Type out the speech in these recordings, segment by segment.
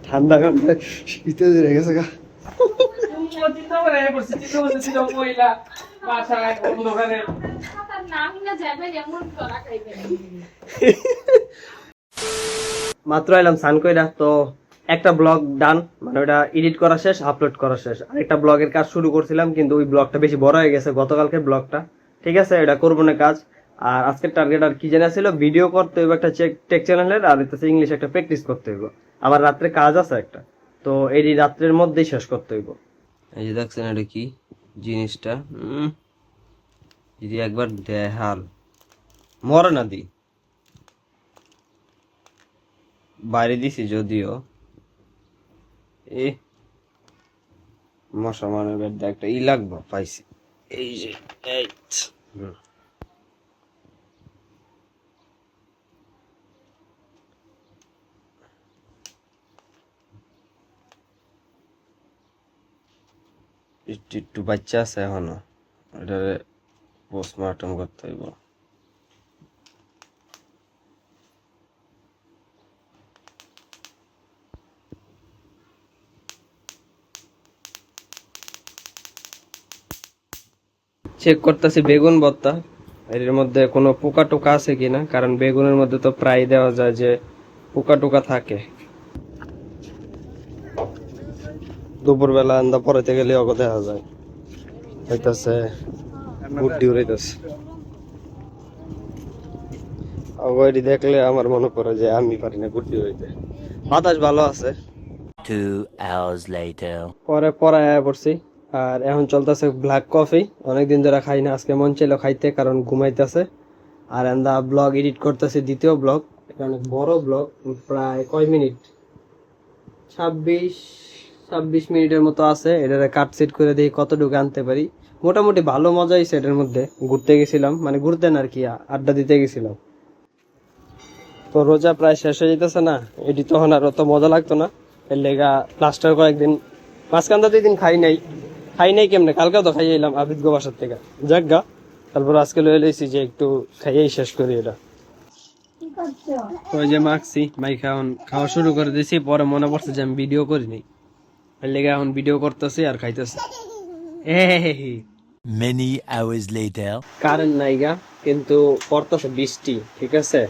ঠান্ডা ঠান্ডা শীতে ধরে গেছে গা। মাত্র এলাম স্নান কইরা, তো একটা ব্লগ ডান, মানে ওটা এডিট করা শেষ, আপলোড করা শেষ। আরেকটা ব্লগের কাজ শুরু করছিলাম, কিন্তু ওই ব্লগটা বেশি বড় হয়ে গেছে গতকালকের ব্লগটা। ঠিক আছে, এটা করবো না কাজ। আর আজকের টার্গেট আর কি জানা ছিল, ভিডিও করতে হইব একটা টেক চ্যানেলের, আর হচ্ছে ইংলিশ একটা প্র্যাকটিস করতে হইব। আবার রাত্রে কাজ আছে একটা, তো এই রাত্রের মধ্যেই শেষ করতে হইব। এই যে দেখছেন এটা কি জিনিসটা, যদি একবার দেখাল মরে না দি বাইরে দিছি যদিও। এই মশা মারার ব্যাট একটা ই লাগবে পাইছি, এই যে এই একটু একটু বাচ্চা আছে এখনো, এটারে পোস্টমর্টম করতে হইব। চেক করতেছি বেগুন ভর্তা, এর মধ্যে কোনো পোকা টোকা আছে কিনা, কারণ বেগুনের মধ্যে তো প্রায় দেওয়া যায় যে পোকা টোকা থাকে। দুপুরবেলা আন্দা পড়াইতে গেলে অগ দেখা যায় হইতাছে বুদ্ধি উড়াইতেছে। অগয়টি দেখলে আমার মনে পড়ে যে আমি পারি না গুড্ডি হইতে। বাতাস ভালো আছে। 2 hours later. পরে পড়ায় পড়ছি, আর এখন চলতেছে ব্ল্যাক কফি। অনেকদিন ধরে খাই না, আজকে মন চাইলো খাইতে, কারণ ঘুমাইতেছে। আর এন্দা ব্লগ এডিট করতেছে, দ্বিতীয় ব্লগ। এটা অনেক বড় ব্লগ, প্রায় কয় মিনিট, 26 মিনিটের মতো আছে। এটারে কাট সেট করে দিই কতটুকু আনতে পারি। মোটামুটি ভালো মজা হয়েছে এটার মধ্যে। ঘুরতে গেছিলাম, মানে ঘুরতে না আর কি, আড্ডা দিতে গেছিলাম। তো রোজা প্রায় শেষ হয়ে যেতেছে না, এটি তখন আর অত মজা লাগতো না। এর লেগা লাস্টের কয়েকদিন মাঝখান তো 2 দিন খাই নাই কেমনে, কালকেও তো খাইয়ে এলাম আবিদ গো বাসার থেকে, যাক গা। তারপর আজকে লয়ে লইছি যে একটু খাইয়েই শেষ করি এটা। ওই যে মাখছি, মাই খাওয়া শুরু করে দিয়েছি, পরে মনে পড়ছে যে আমি ভিডিও করিনি, এর লেগে এখন ভিডিও করতেছি আর খাইতেছি। Many hours later. কারেন্ট নাই গা, কিন্তু পড়তেছে বৃষ্টি। ঠিক আছে,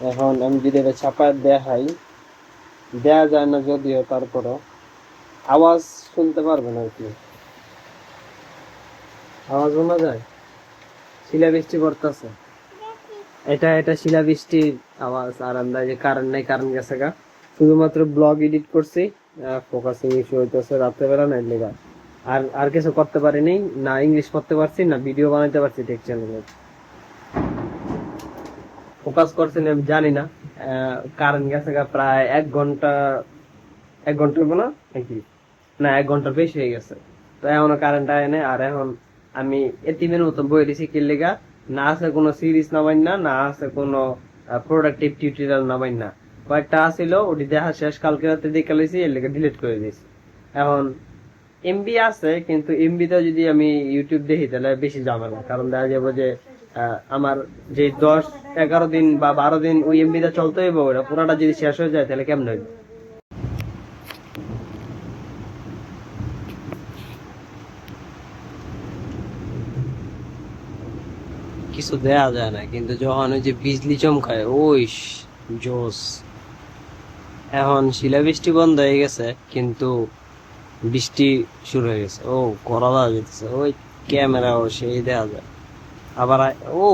এখন আমি যদি এটা ছাপায় দেখাই, দেয়া যায় না যদিও, তারপরও আওয়াজ শুনতে পারবেন আর কি, আওয়াজ শোনা যায়। শিলাবৃষ্টি পড়তেছে, এটা শিলাবৃষ্টির আওয়াজ। আর আমরা যে কারেন্ট নাই, কারেন্ট গেছে গা। শুধুমাত্র ব্লগ এডিট করছি, ফোকাসিং ইস্যু হইতেছে রাত্রেবেলা, নাই লেগা আর আর কিছু করতে পারিনি। না ইংলিশ পড়তে পারছি, না ভিডিও বানাইতে পারছি টেক চ্যানেলে। ফোকাস করছি না আমি জানি না। কারেন্ট গেছে গা প্রায় 1 ঘন্টা, 1 ঘন্টা হইব না নাকি, না 1 ঘন্টার বেশি হয়ে গেছে। তো এখনো কারেন্ট আয় না। আর এখন আমি এতিমের মতো বই দিছি কি লেগা, না আছে কোনো সিরিজ নামাই না, না আছে কোনো প্রোডাক্টিভ টিউটোরিয়াল নামাই না। কয়েকটা আসিল, ওটি দেখা শেষ কালকে রাতে দেখে লইছি, এর লেগে ডিলিট করে দিয়েছি। এখন এমবি আছে, কিন্তু এমবিতে যদি আমি ইউটিউব দেখি তাহলে বেশি ঝামেলা, কারণ দেখা যাবো যে আমার যে 10-11 দিন বা 12 দিন ওই এমবিটা চলতে হইব, ওটা পুরাটা যদি শেষ হয়ে যায় তাহলে কেমন হইব। কিছু দেয়া যায় না, কিন্তু যখন ওই যে বিজলি চমকায়, ওই জোস। এখন শিলাবৃষ্টি বন্ধ হয়ে গেছে, কিন্তু বৃষ্টি শুরু হয়ে গেছে। ও করা যেতেছে, ওই ক্যামেরা ও সেই দেয়া যায় আবার। ও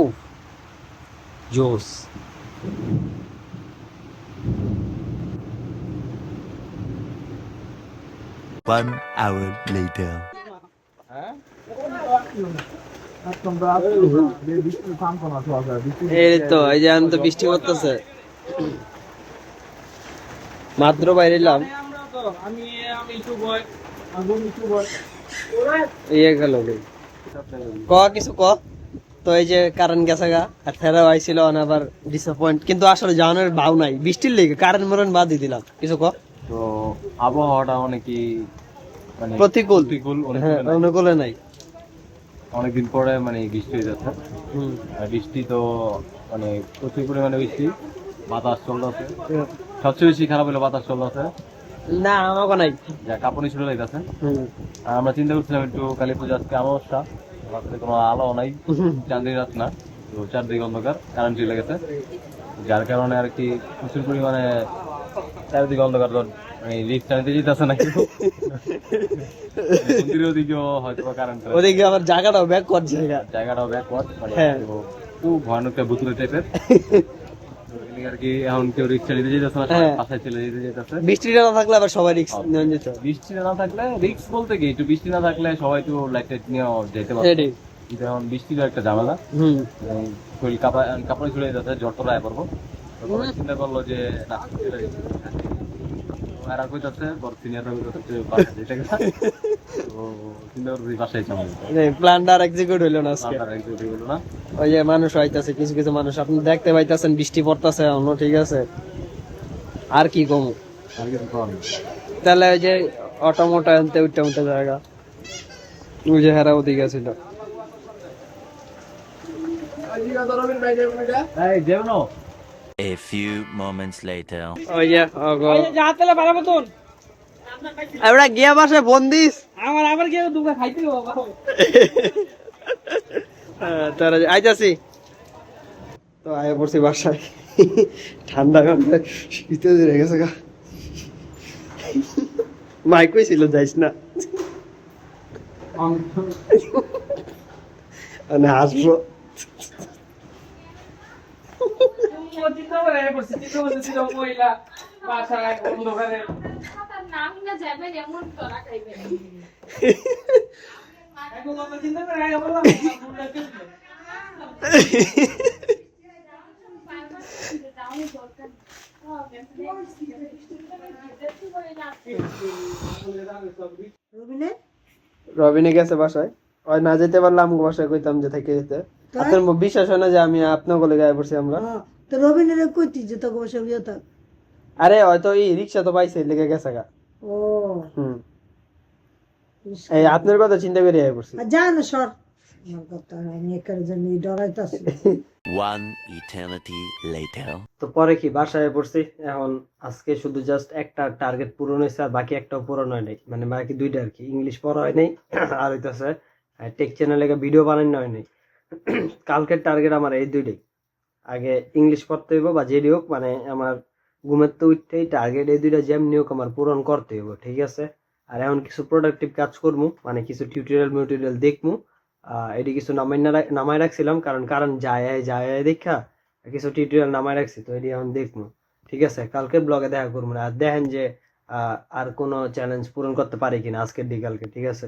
জোস। 1 hour later. এই তো এই যে আমি তো বৃষ্টি করতেছে, মাত্র বাইরে এলাম। ইয়ে গেল ক কিছু ক। তো এই যে কারেন্ট গেছে গা, আর ফেরাও আইছিল আবার ডিসঅ্যাপয়েন্ট, কিন্তু আসলে জানার ভাও নাই, বৃষ্টির লেগে কারেন্ট মরণ বাদ দিয়ে দিলাম। কিছু ক। তো আবহাওয়াটা অনেকই মানে প্রতিকূল, অনুকূলে নাই। অনুকূলে নাই। অনেকদিন পরে মানে বৃষ্টি হয়ে যাচ্ছে। আর বৃষ্টি তো মানে প্রচুর পরিমাণে বৃষ্টি, বাতাস চলতেছে। সবচেয়ে বেশি খারাপ হলো বাতাস চলতেছে, না আমাকে নাই। যা কাঁপুনি ছুটে যাইতেছে। হুম। আর আমরা চিন্তা করছিলাম একটু কালী পুজো আজকে অমাবস্যা, রাত্রে কোনো আলো নাই, চাঁদের রাত না, তো চারদিকে অন্ধকার, কারেন্ট চলে গেছে, যার কারণে আর কি প্রচুর পরিমাণে চারিদিকে অন্ধকার, মানে রিক্সা নিতে যেতেছে না কিন্তু মন্দিরের ওদিকেও হয়তো কারেন্ট, ওদিকে আবার জায়গাটাও ব্যাক কর জায়গা। জায়গাটাও ব্যাকওয়ার্ড, মানে হ্যাঁ। তো খুব ভয়ানক ভুতুরে টাইপের আর কি। এখন কেউ রিক্সা নিতে যেতেছে না, হ্যাঁ। বাসায় চলে যেতে যেতেছে। বৃষ্টিটা না থাকলে আবার সবাই রিস্ক নিয়ে যেত। বৃষ্টি না থাকলে রিক্স বলতে কি, একটু বৃষ্টি না থাকলে সবাই তো লাইট টাইট নিয়ে যেতে পারবে, এটাই। কিন্তু এখন বৃষ্টির একটা ঝামেলা, হুম। এই শরীর কাপড়ে চলে যাচ্ছে, জ্বর টর আয় পড়বো। তো সবাই চিন্তা করলো যে না চলে যেতে হবে। তো এরা কইতাছে বড় সিনিয়ররা কইতাছে যে বাসায় যেতে গেছে। তো চিন্তা করছি বাসায় যাবো, প্ল্যানটা আর এক্সিকিউট হইলো না আজকে। আপনারা একটু বলো না। ওই যে মানুষ হইতাছে, কিছু কিছু মানুষ আপনি দেখতে পাইতাছেন, বৃষ্টি পড়তাছে এখনো, ঠিক আছে। আর কি কম, আর কিছু করার নেই। তাহলে ওই যে অটোমোটা আনতে উঠতে উঠতে জায়গা, ওই যে হেরা ওদিকে ছিল। এই দেব না। A few moments later. ওই যে আমরা গিয়া বাসে বন্দিস আমার আবার গিয়ে দুটো খাইতে তারা আইতাছি তো আয় পড়ছি বাসায়। ঠান্ডা কান্ডা শীতে ধরে গেছে গা। মাইক ছিল যাইস না, মানে হাসবো। রবিনে গেছে বাসায়, ওই না যেতে পারলে আমাকে বাসায় কইতাম যে থেকে যেতে। আপনার বিশ্বাস হয় না যে আমি আপনার গলে গায়ে পড়ছি আমরা। তো রবিনের কইতি যে তোকে বসে বিয়ে থাক। আরে হয়তো এই রিক্সা তো পাইছে লেগে গেছে গা। ও হুম, এই আপনার কথা চিন্তা করে আয় পড়ছি। যা না সর, আমার কথা আমি একার জন্য ডরাইতাছি। One eternity later. তো পরে কি বাসায় পড়ছি এখন। আজকে শুধু জাস্ট একটা টার্গেট পূরণ হয়েছে, আর বাকি একটাও পূরণ হয় নাই, মানে বাকি দুইটা আর কি। ইংলিশ পড়া হয় নাই, আর হইতেছে টেক চ্যানেলে ভিডিও বানানো হয় নাই। কালকের টার্গেট আমার এই দুইটাই, আগে ইংলিশ পড়তে হইব বা যেটি হোক, মানে আমার ঘুমের তো উঠতেই টার্গেট এই দুইটা যেমনি হোক আমার পূরণ করতে হইব, ঠিক আছে। আর এখন কিছু প্রোডাক্টিভ কাজ করবো, মানে কিছু টিউটোরিয়াল দেখবো। এটি কিছু নামাই রাখছিলাম, কারণ যায় দেখা কিছু টিউটোরিয়াল নামাই রাখছি, তো এটি এখন দেখবো, ঠিক আছে। কালকের ব্লগে দেখা করবো না, আর দেখেন যে আর কোনো চ্যালেঞ্জ পূরণ করতে পারি কিনা আজকের দিকে কালকে, ঠিক আছে।